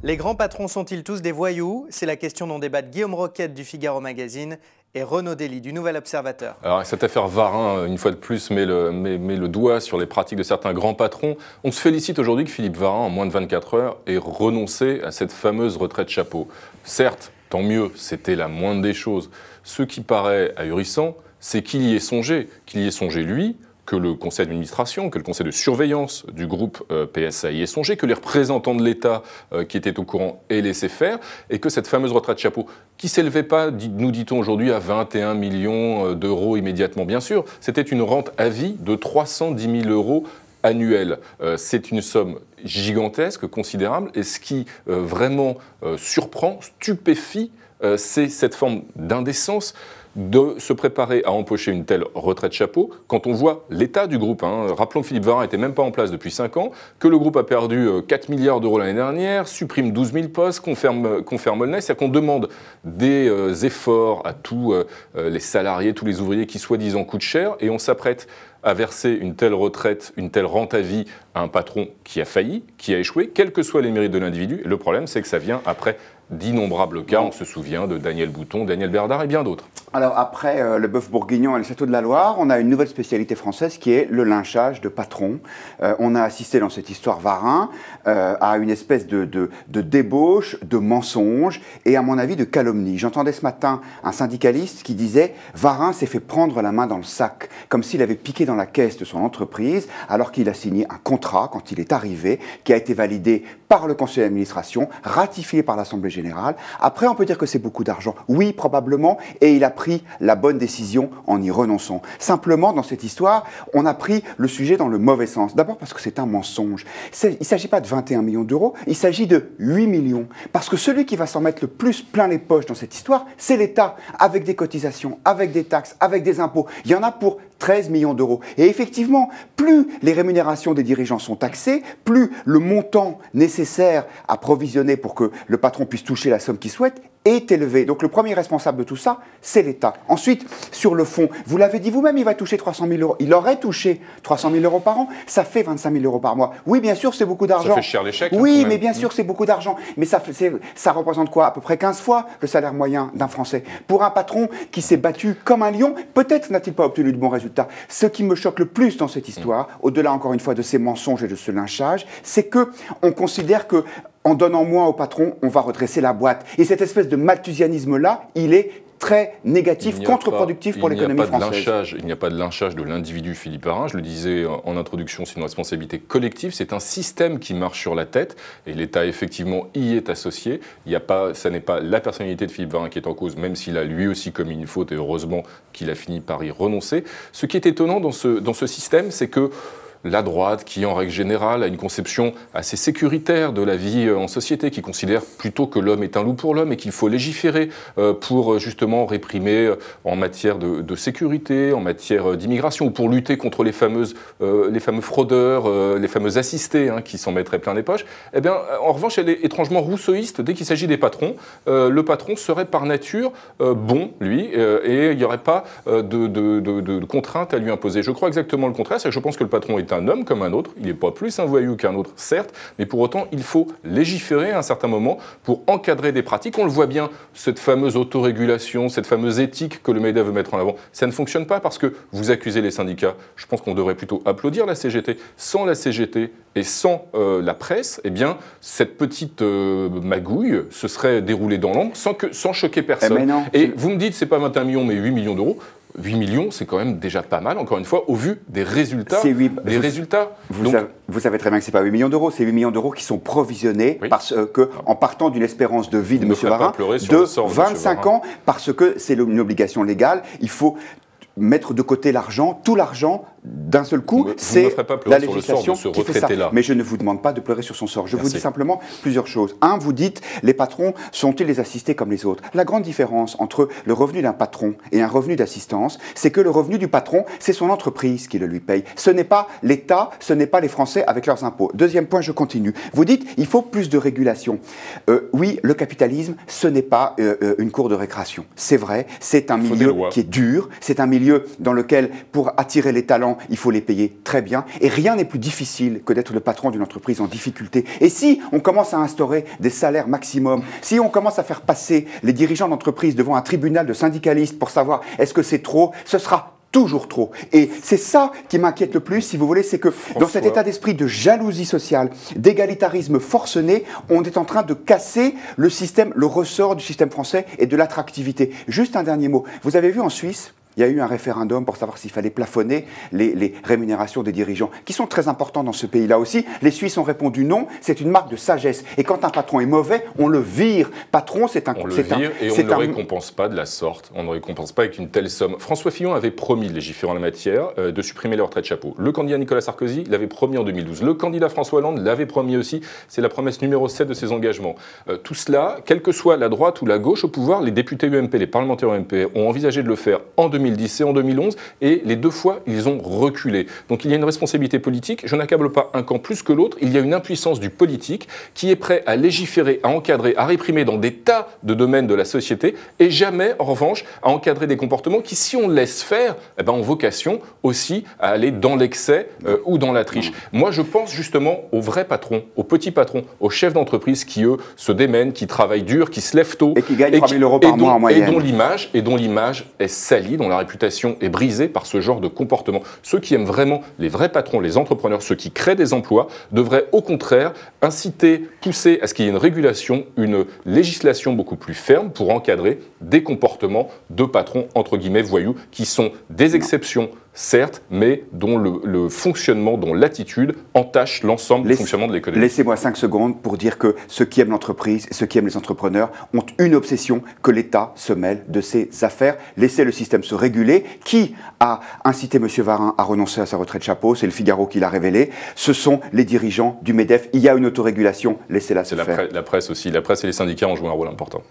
Les grands patrons sont-ils tous des voyous? C'est la question dont débattent Guillaume Roquette du Figaro Magazine et Renaud Dely du Nouvel Observateur. Alors cette affaire Varin, une fois de plus, met le doigt sur les pratiques de certains grands patrons. On se félicite aujourd'hui que Philippe Varin, en moins de 24 heures, ait renoncé à cette fameuse retraite chapeau. Certes, tant mieux, c'était la moindre des choses. Ce qui paraît ahurissant, c'est qu'il y ait songé lui, que le conseil d'administration, que le conseil de surveillance du groupe PSA y ait songé, que les représentants de l'État qui étaient au courant aient laissé faire, et que cette fameuse retraite chapeau, qui ne s'élevait pas, nous dit-on aujourd'hui, à 21 millions d'euros immédiatement, bien sûr, c'était une rente à vie de 310 000 euros annuels. C'est une somme gigantesque, considérable, et ce qui vraiment surprend, stupéfie, c'est cette forme d'indécence de se préparer à empocher une telle retraite chapeau quand on voit l'état du groupe. Rappelons que Philippe Varin n'était même pas en place depuis 5 ans, que le groupe a perdu 4 milliards d'euros l'année dernière, supprime 12 000 postes, confirme le nez, c'est-à-dire qu'on demande des efforts à tous les salariés, tous les ouvriers qui soi-disant coûtent cher, et on s'apprête à verser une telle retraite, une telle rente à vie à un patron qui a failli, qui a échoué, quels que soient les mérites de l'individu. Et le problème, c'est que ça vient après d'innombrables cas. On se souvient de Daniel Bouton, Daniel Berdard et bien d'autres. Alors après le bœuf bourguignon et le château de la Loire, on a une nouvelle spécialité française qui est le lynchage de patrons. On a assisté dans cette histoire Varin à une espèce de débauche, de mensonge et à mon avis de calomnie. J'entendais ce matin un syndicaliste qui disait « Varin s'est fait prendre la main dans le sac », comme s'il avait piqué dans la caisse de son entreprise alors qu'il a signé un contrat quand il est arrivé, qui a été validé par le conseil d'administration, ratifié par l'Assemblée générale. Après, on peut dire que c'est beaucoup d'argent. Oui, probablement, et il a pris la bonne décision en y renonçant. Simplement, dans cette histoire, on a pris le sujet dans le mauvais sens. D'abord parce que c'est un mensonge. Il ne s'agit pas de 21 millions d'euros, il s'agit de 8 millions. Parce que celui qui va s'en mettre le plus plein les poches dans cette histoire, c'est l'État, avec des cotisations, avec des taxes, avec des impôts. Il y en a pour 13 millions d'euros. Et effectivement, plus les rémunérations des dirigeants sont taxées, plus le montant nécessaire à provisionner pour que le patron puisse toucher la somme qu'il souhaite est élevé. Donc le premier responsable de tout ça, c'est l'État. Ensuite, sur le fond, vous l'avez dit vous-même, il va toucher 300 000 euros. Il aurait touché 300 000 euros par an, ça fait 25 000 euros par mois. Oui, bien sûr, c'est beaucoup d'argent. Ça fait cher les chèques. Oui, mais bien sûr, c'est beaucoup d'argent. Mais ça représente quoi? À peu près 15 fois le salaire moyen d'un Français. Pour un patron qui s'est battu comme un lion, peut-être n'a-t-il pas obtenu de bons résultats. Ce qui me choque le plus dans cette histoire, au-delà encore une fois de ces mensonges et de ce lynchage, c'est qu'on considère que en donnant moins au patron, on va redresser la boîte. Et cette espèce de malthusianisme-là, il est très négatif, contre-productif pour l'économie française. Il n'y a pas de lynchage de l'individu Philippe Varin. Je le disais en introduction, c'est une responsabilité collective. C'est un système qui marche sur la tête et l'État, effectivement, y est associé. Ça n'est pas la personnalité de Philippe Varin qui est en cause, même s'il a lui aussi commis une faute et heureusement qu'il a fini par y renoncer. Ce qui est étonnant dans ce système, c'est que la droite, qui en règle générale a une conception assez sécuritaire de la vie en société, qui considère plutôt que l'homme est un loup pour l'homme et qu'il faut légiférer pour justement réprimer en matière de sécurité, en matière d'immigration, ou pour lutter contre les fameux fraudeurs, les fameux assistés qui s'en mettraient plein les poches. Eh bien, en revanche, elle est étrangement rousseauiste dès qu'il s'agit des patrons. Le patron serait par nature bon, lui, et il n'y aurait pas de contraintes à lui imposer. Je crois exactement le contraire, c'est que je pense que le patron est un homme comme un autre, il n'est pas plus un voyou qu'un autre, certes, mais pour autant, il faut légiférer à un certain moment pour encadrer des pratiques. On le voit bien, cette fameuse autorégulation, cette fameuse éthique que le MEDEF veut mettre en avant, ça ne fonctionne pas parce que vous accusez les syndicats. Je pense qu'on devrait plutôt applaudir la CGT. Sans la CGT et sans la presse, eh bien, cette petite magouille se serait déroulée dans l'ombre sans choquer personne. Et vous me dites, c'est pas 21 millions, mais 8 millions d'euros. 8 millions, c'est quand même déjà pas mal, encore une fois, au vu des résultats. Vous savez très bien que ce n'est pas 8 millions d'euros, c'est 8 millions d'euros qui sont provisionnés parce en partant d'une espérance de vie de M. Varin de 25 ans, parce que c'est une obligation légale. Il faut mettre de côté l'argent, tout l'argent, d'un seul coup, c'est la législation qui fait ça. Mais je ne vous demande pas de pleurer sur son sort. Je vous dis simplement plusieurs choses. Un, vous dites, les patrons sont-ils les assistés comme les autres? La grande différence entre le revenu d'un patron et un revenu d'assistance, c'est que le revenu du patron, c'est son entreprise qui le lui paye. Ce n'est pas l'État, ce n'est pas les Français avec leurs impôts. Deuxième point, je continue. Vous dites, il faut plus de régulation. Oui, le capitalisme, ce n'est pas une cour de récréation. C'est vrai, c'est un milieu qui est dur, c'est un milieu milieu dans lequel, pour attirer les talents, il faut les payer très bien. Et rien n'est plus difficile que d'être le patron d'une entreprise en difficulté. Et si on commence à instaurer des salaires maximum, si on commence à faire passer les dirigeants d'entreprise devant un tribunal de syndicalistes pour savoir est-ce que c'est trop, ce sera toujours trop. Et c'est ça qui m'inquiète le plus, si vous voulez, c'est que dans cet état d'esprit de jalousie sociale, d'égalitarisme forcené, on est en train de casser le système, le ressort du système français et de l'attractivité. Juste un dernier mot. Vous avez vu en Suisse, il y a eu un référendum pour savoir s'il fallait plafonner les rémunérations des dirigeants, qui sont très importants dans ce pays-là aussi. Les Suisses ont répondu non, c'est une marque de sagesse. Et quand un patron est mauvais, on le vire. Patron, c'est un... On le vire et on ne le récompense pas de la sorte. On ne le récompense pas avec une telle somme. François Fillon avait promis de légiférer en la matière, de supprimer les retraites de chapeau. Le candidat Nicolas Sarkozy l'avait promis en 2012. Le candidat François Hollande l'avait promis aussi. C'est la promesse numéro 7 de ses engagements. Tout cela, quelle que soit la droite ou la gauche au pouvoir, les députés UMP, les parlementaires UMP ont envisagé de le faire en 2010 et en 2011, et les deux fois, ils ont reculé. Donc il y a une responsabilité politique. Je n'accable pas un camp plus que l'autre. Il y a une impuissance du politique qui est prêt à légiférer, à encadrer, à réprimer dans des tas de domaines de la société, et jamais, en revanche, à encadrer des comportements qui, si on laisse faire, ont vocation aussi à aller dans l'excès ou dans la triche. Moi, je pense justement aux vrais patrons, aux petits patrons, aux chefs d'entreprise qui, eux, se démènent, qui travaillent dur, qui se lèvent tôt. Et qui gagnent 3 000 euros par mois en moyenne. Et dont l'image est salie, dont la réputation est brisée par ce genre de comportement. Ceux qui aiment vraiment les vrais patrons, les entrepreneurs, ceux qui créent des emplois, devraient au contraire inciter, pousser à ce qu'il y ait une régulation, une législation beaucoup plus ferme pour encadrer des comportements de patrons, entre guillemets, voyous, qui sont des exceptions, certes, mais dont le fonctionnement, dont l'attitude entache l'ensemble du fonctionnement de l'économie. Laissez-moi 5 secondes pour dire que ceux qui aiment l'entreprise et ceux qui aiment les entrepreneurs ont une obsession, que l'État se mêle de ses affaires. Laissez le système se réguler. Qui a incité M. Varin à renoncer à sa retraite chapeau? C'est le Figaro qui l'a révélé. Ce sont les dirigeants du MEDEF. Il y a une autorégulation. Laissez-la se faire. La presse aussi. La presse et les syndicats ont joué un rôle important.